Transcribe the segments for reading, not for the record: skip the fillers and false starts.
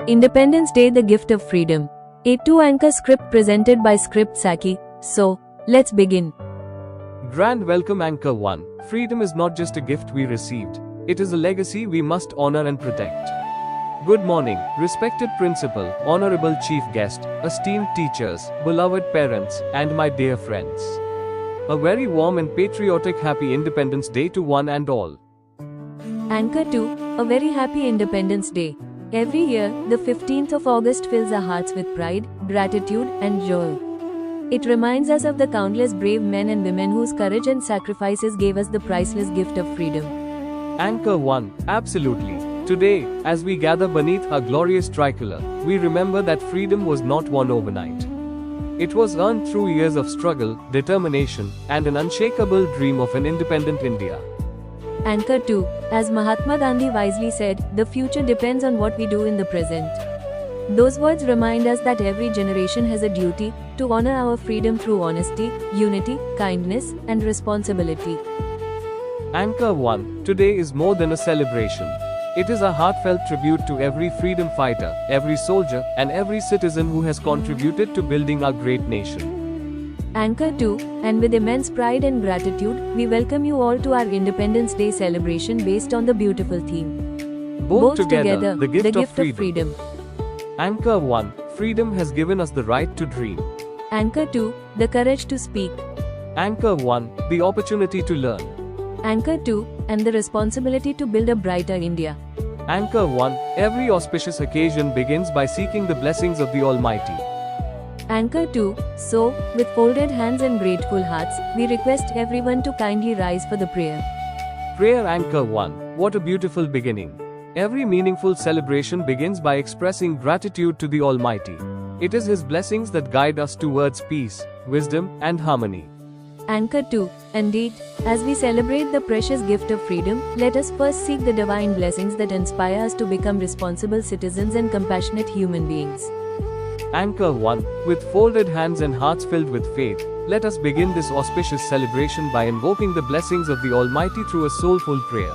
Independence Day, the gift of freedom. A two-anchor script presented by Script Saki. So, let's begin. Grand welcome Anchor 1. Freedom is not just a gift we received. It is a legacy we must honor and protect. Good morning, respected principal, honorable chief guest, esteemed teachers, beloved parents, and my dear friends. A very warm and patriotic happy Independence Day to one and all. Anchor 2, a very happy Independence Day. Every year, the 15th of August fills our hearts with pride, gratitude, and joy. It reminds us of the countless brave men and women whose courage and sacrifices gave us the priceless gift of freedom. Anchor 1, absolutely. Today, as we gather beneath our glorious tricolor, we remember that freedom was not won overnight. It was earned through years of struggle, determination, and an unshakable dream of an independent India. Anchor 2, as Mahatma Gandhi wisely said, the future depends on what we do in the present. Those words remind us that every generation has a duty to honor our freedom through honesty, unity, kindness, and responsibility. Anchor 1, today is more than a celebration. It is a heartfelt tribute to every freedom fighter, every soldier, and every citizen who has contributed to building our great nation. Anchor 2, and with immense pride and gratitude, we welcome you all to our Independence Day celebration based on the beautiful theme. Both together, the gift of freedom. Anchor 1, freedom has given us the right to dream. Anchor 2, the courage to speak. Anchor 1, the opportunity to learn. Anchor 2, and the responsibility to build a brighter India. Anchor 1, every auspicious occasion begins by seeking the blessings of the Almighty. Anchor 2, so, with folded hands and grateful hearts, we request everyone to kindly rise for the prayer. Prayer Anchor 1, what a beautiful beginning. Every meaningful celebration begins by expressing gratitude to the Almighty. It is His blessings that guide us towards peace, wisdom, and harmony. Anchor 2, indeed, as we celebrate the precious gift of freedom, let us first seek the divine blessings that inspire us to become responsible citizens and compassionate human beings. Anchor 1, with folded hands and hearts filled with faith, let us begin this auspicious celebration by invoking the blessings of the Almighty through a soulful prayer.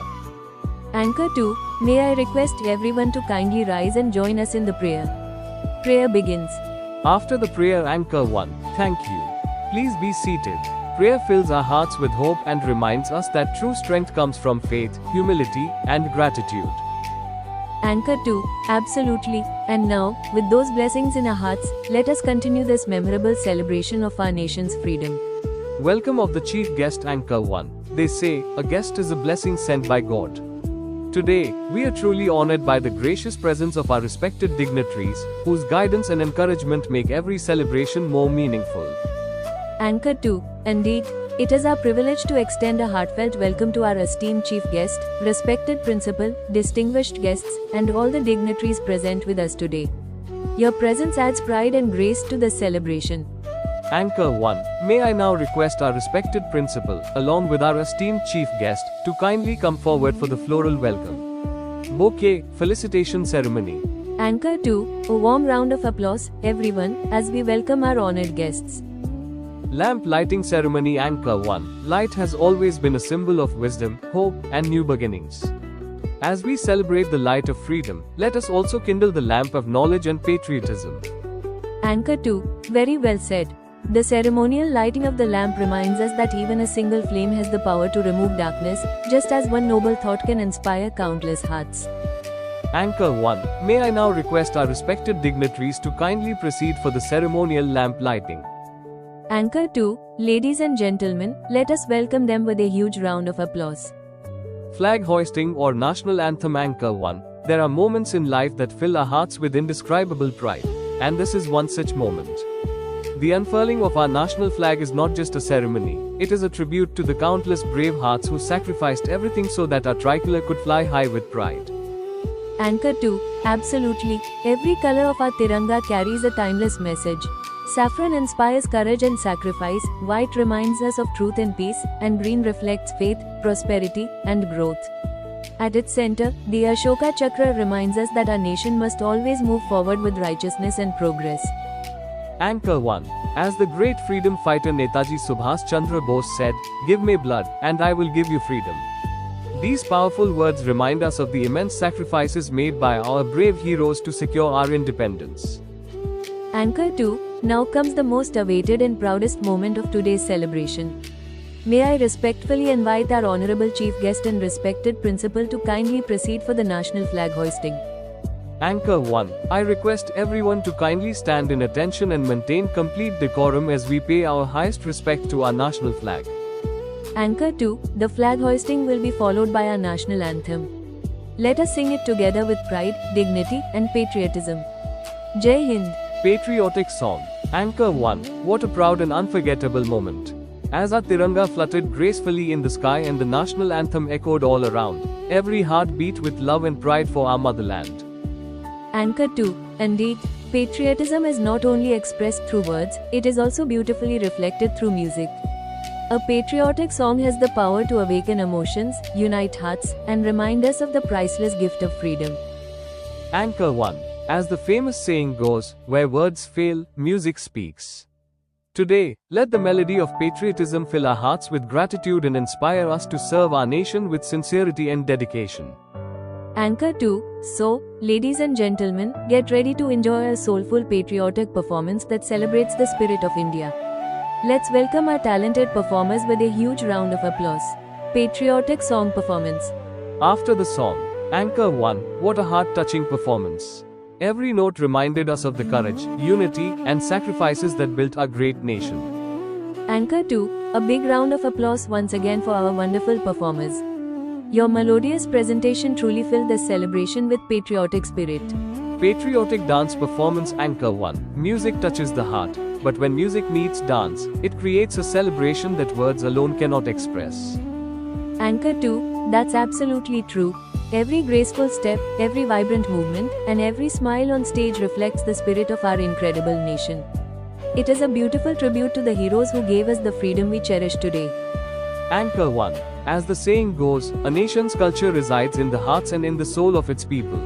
Anchor 2, may I request everyone to kindly rise and join us in the prayer. Prayer begins. After the prayer Anchor 1, thank you. Please be seated. Prayer fills our hearts with hope and reminds us that true strength comes from faith, humility, and gratitude. Anchor 2, absolutely. And now, with those blessings in our hearts, let us continue this memorable celebration of our nation's freedom. Welcome of the chief guest Anchor 1. They say, a guest is a blessing sent by God. Today, we are truly honored by the gracious presence of our respected dignitaries, whose guidance and encouragement make every celebration more meaningful. Anchor 2, indeed, it is our privilege to extend a heartfelt welcome to our esteemed chief guest, respected principal, distinguished guests, and all the dignitaries present with us today. Your presence adds pride and grace to the celebration. Anchor 1, may I now request our respected principal, along with our esteemed chief guest, to kindly come forward for the floral welcome. Bouquet, felicitation ceremony. Anchor 2, a warm round of applause, everyone, as we welcome our honored guests. Lamp lighting ceremony Anchor 1, light has always been a symbol of wisdom, hope, and new beginnings. As we celebrate the light of freedom, let us also kindle the lamp of knowledge and patriotism. Anchor 2, very well said. The ceremonial lighting of the lamp reminds us that even a single flame has the power to remove darkness, just as one noble thought can inspire countless hearts. Anchor 1, may I now request our respected dignitaries to kindly proceed for the ceremonial lamp lighting. Anchor 2, ladies and gentlemen, let us welcome them with a huge round of applause. Flag hoisting or national anthem Anchor 1, there are moments in life that fill our hearts with indescribable pride, and this is one such moment. The unfurling of our national flag is not just a ceremony, it is a tribute to the countless brave hearts who sacrificed everything so that our tricolor could fly high with pride. Anchor 2, absolutely, every color of our Tiranga carries a timeless message. Saffron inspires courage and sacrifice, white reminds us of truth and peace, and green reflects faith, prosperity, and growth. At its center, the Ashoka Chakra reminds us that our nation must always move forward with righteousness and progress. Anchor 1, as the great freedom fighter Netaji Subhas Chandra Bose said, give me blood, and I will give you freedom. These powerful words remind us of the immense sacrifices made by our brave heroes to secure our independence. Anchor 2, now comes the most awaited and proudest moment of today's celebration. May I respectfully invite our honorable chief guest and respected principal to kindly proceed for the national flag hoisting. Anchor 1, I request everyone to kindly stand in attention and maintain complete decorum as we pay our highest respect to our national flag. Anchor 2, the flag hoisting will be followed by our national anthem. Let us sing it together with pride, dignity, and patriotism. Jai Hind. Patriotic song. Anchor 1, what a proud and unforgettable moment. As our Tiranga fluttered gracefully in the sky and the national anthem echoed all around, every heart beat with love and pride for our motherland. Anchor 2, indeed, patriotism is not only expressed through words, it is also beautifully reflected through music. A patriotic song has the power to awaken emotions, unite hearts, and remind us of the priceless gift of freedom. Anchor 1, as the famous saying goes, where words fail, music speaks. Today, let the melody of patriotism fill our hearts with gratitude and inspire us to serve our nation with sincerity and dedication. Anchor 2, so, ladies and gentlemen, get ready to enjoy a soulful patriotic performance that celebrates the spirit of India. Let's welcome our talented performers with a huge round of applause. Patriotic song performance. After the song, Anchor 1, what a heart-touching performance. Every note reminded us of the courage, unity, and sacrifices that built our great nation. Anchor 2, a big round of applause once again for our wonderful performers. Your melodious presentation truly filled this celebration with patriotic spirit. Patriotic dance performance. Anchor 1, music touches the heart, but when music meets dance, it creates a celebration that words alone cannot express. Anchor 2, that's absolutely true. Every graceful step, every vibrant movement, and every smile on stage reflects the spirit of our incredible nation. It is a beautiful tribute to the heroes who gave us the freedom we cherish today. Anchor 1, as the saying goes, a nation's culture resides in the hearts and in the soul of its people.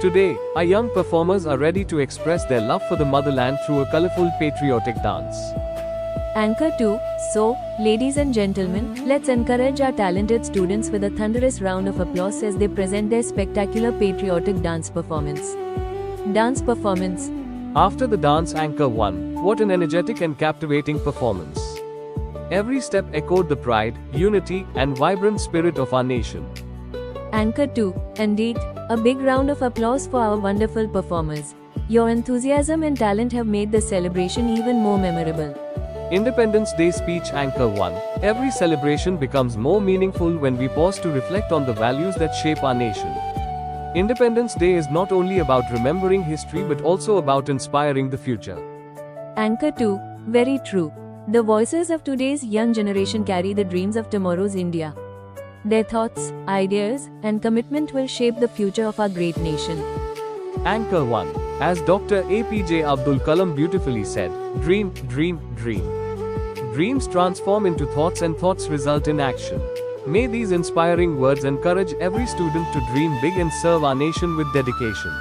Today, our young performers are ready to express their love for the motherland through a colorful patriotic dance. Anchor 2, so, ladies and gentlemen, let's encourage our talented students with a thunderous round of applause as they present their spectacular patriotic dance performance. Dance performance. After the dance. Anchor 1, what an energetic and captivating performance. Every step echoed the pride, unity, and vibrant spirit of our nation. Anchor 2, indeed, a big round of applause for our wonderful performers. Your enthusiasm and talent have made the celebration even more memorable. Independence Day speech. Anchor 1, every celebration becomes more meaningful when we pause to reflect on the values that shape our nation. Independence Day is not only about remembering history but also about inspiring the future. Anchor 2, very true. The voices of today's young generation carry the dreams of tomorrow's India. Their thoughts, ideas, and commitment will shape the future of our great nation. Anchor 1, as Dr. APJ Abdul Kalam beautifully said, dream, dream, dream. Dreams transform into thoughts and thoughts result in action. May these inspiring words encourage every student to dream big and serve our nation with dedication.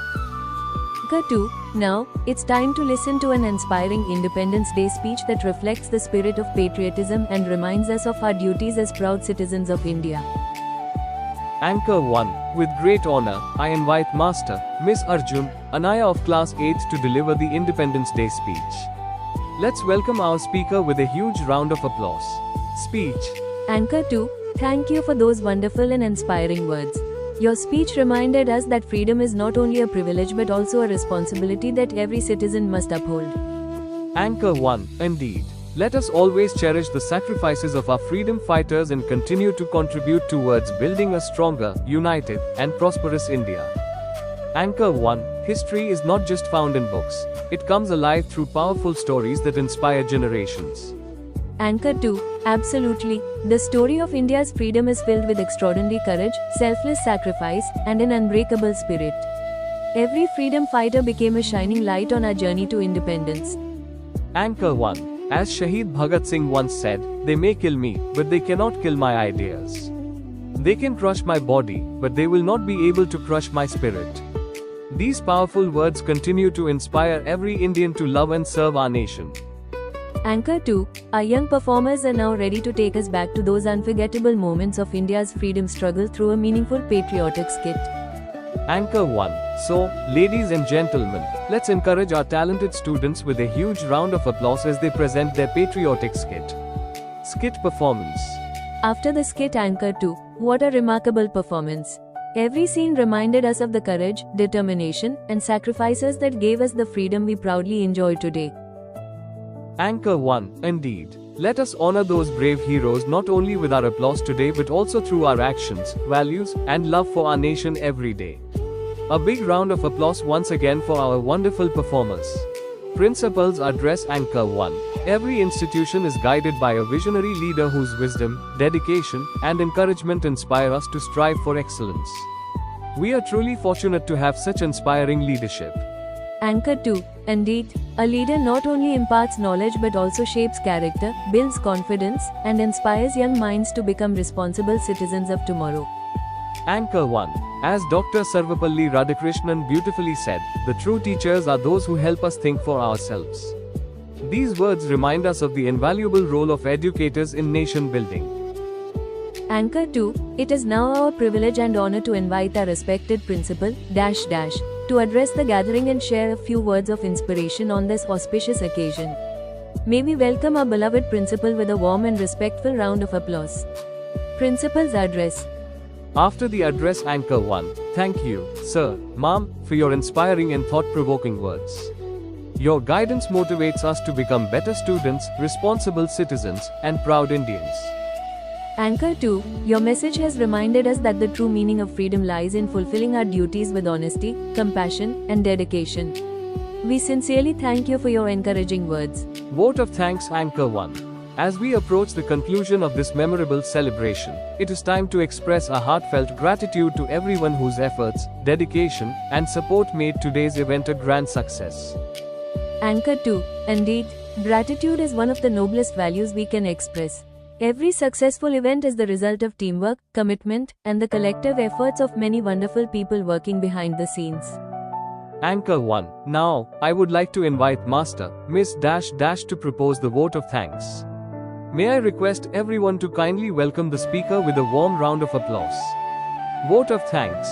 Anchor 2, now, it's time to listen to an inspiring Independence Day speech that reflects the spirit of patriotism and reminds us of our duties as proud citizens of India. Anchor 1, with great honor, I invite Master, Miss Arjun, Anaya of Class 8th to deliver the Independence Day speech. Let's welcome our speaker with a huge round of applause. Speech. Anchor 2, thank you for those wonderful and inspiring words. Your speech reminded us that freedom is not only a privilege but also a responsibility that every citizen must uphold. Anchor 1, indeed. Let us always cherish the sacrifices of our freedom fighters and continue to contribute towards building a stronger, united, and prosperous India. Anchor 1, history is not just found in books. It comes alive through powerful stories that inspire generations. Anchor 2, absolutely. The story of India's freedom is filled with extraordinary courage, selfless sacrifice, and an unbreakable spirit. Every freedom fighter became a shining light on our journey to independence. Anchor 1, as Shahid Bhagat Singh once said, they may kill me, but they cannot kill my ideas. They can crush my body, but they will not be able to crush my spirit. These powerful words continue to inspire every Indian to love and serve our nation. Anchor 2, our young performers are now ready to take us back to those unforgettable moments of India's freedom struggle through a meaningful patriotic skit. Anchor 1. So, ladies and gentlemen, let's encourage our talented students with a huge round of applause as they present their patriotic skit. Skit performance. After the skit Anchor 2, what a remarkable performance. Every scene reminded us of the courage, determination, and sacrifices that gave us the freedom we proudly enjoy today. Anchor 1. Indeed. Let us honor those brave heroes not only with our applause today but also through our actions, values, and love for our nation every day. A big round of applause once again for our wonderful performers. Principal's Address. Anchor 1. Every institution is guided by a visionary leader whose wisdom, dedication, and encouragement inspire us to strive for excellence. We are truly fortunate to have such inspiring leadership. Anchor 2. Indeed, a leader not only imparts knowledge but also shapes character, builds confidence, and inspires young minds to become responsible citizens of tomorrow. Anchor 1. As Dr. Sarvapalli Radhakrishnan beautifully said, the true teachers are those who help us think for ourselves. These words remind us of the invaluable role of educators in nation building. Anchor 2. It is now our privilege and honor to invite our respected principal, to address the gathering and share a few words of inspiration on this auspicious occasion. May we welcome our beloved principal with a warm and respectful round of applause. Principal's Address. After the address. Anchor 1. Thank you, sir, ma'am, for your inspiring and thought-provoking words. Your guidance motivates us to become better students, responsible citizens, and proud Indians. Anchor 2, your message has reminded us that the true meaning of freedom lies in fulfilling our duties with honesty, compassion, and dedication. We sincerely thank you for your encouraging words. Vote of thanks. Anchor 1. As we approach the conclusion of this memorable celebration, it is time to express our heartfelt gratitude to everyone whose efforts, dedication, and support made today's event a grand success. Anchor 2, indeed, gratitude is one of the noblest values we can express. Every successful event is the result of teamwork, commitment, and the collective efforts of many wonderful people working behind the scenes. Anchor 1. Now, I would like to invite Master, Miss to propose the vote of thanks. May I request everyone to kindly welcome the speaker with a warm round of applause. Vote of thanks.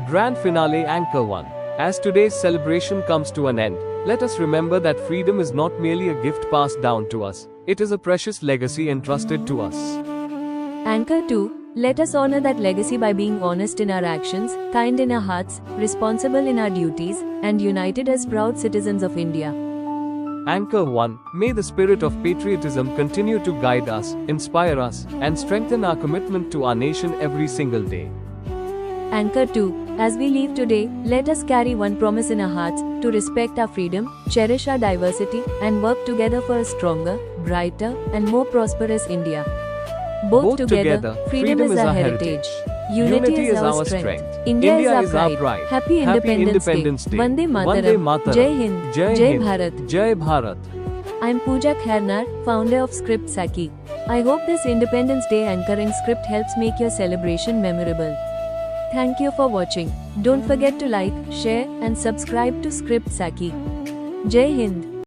Grand finale. Anchor 1. As today's celebration comes to an end, let us remember that freedom is not merely a gift passed down to us, it is a precious legacy entrusted to us. Anchor 2, let us honor that legacy by being honest in our actions, kind in our hearts, responsible in our duties, and united as proud citizens of India. Anchor 1, may the spirit of patriotism continue to guide us, inspire us, and strengthen our commitment to our nation every single day. Anchor 2, as we leave today, let us carry one promise in our hearts, to respect our freedom, cherish our diversity, and work together for a stronger, brighter, and more prosperous India. Both together, freedom is our heritage. Unity is our strength. India is our pride. Happy Independence Day. Vande Mataram. Jai Hind. Jai Bharat. Jai Bharat. I am Pooja Khairnar, founder of Script Saki. I hope this Independence Day anchoring script helps make your celebration memorable. Thank you for watching. Don't forget to like, share, and subscribe to Script Saki. Jai Hind.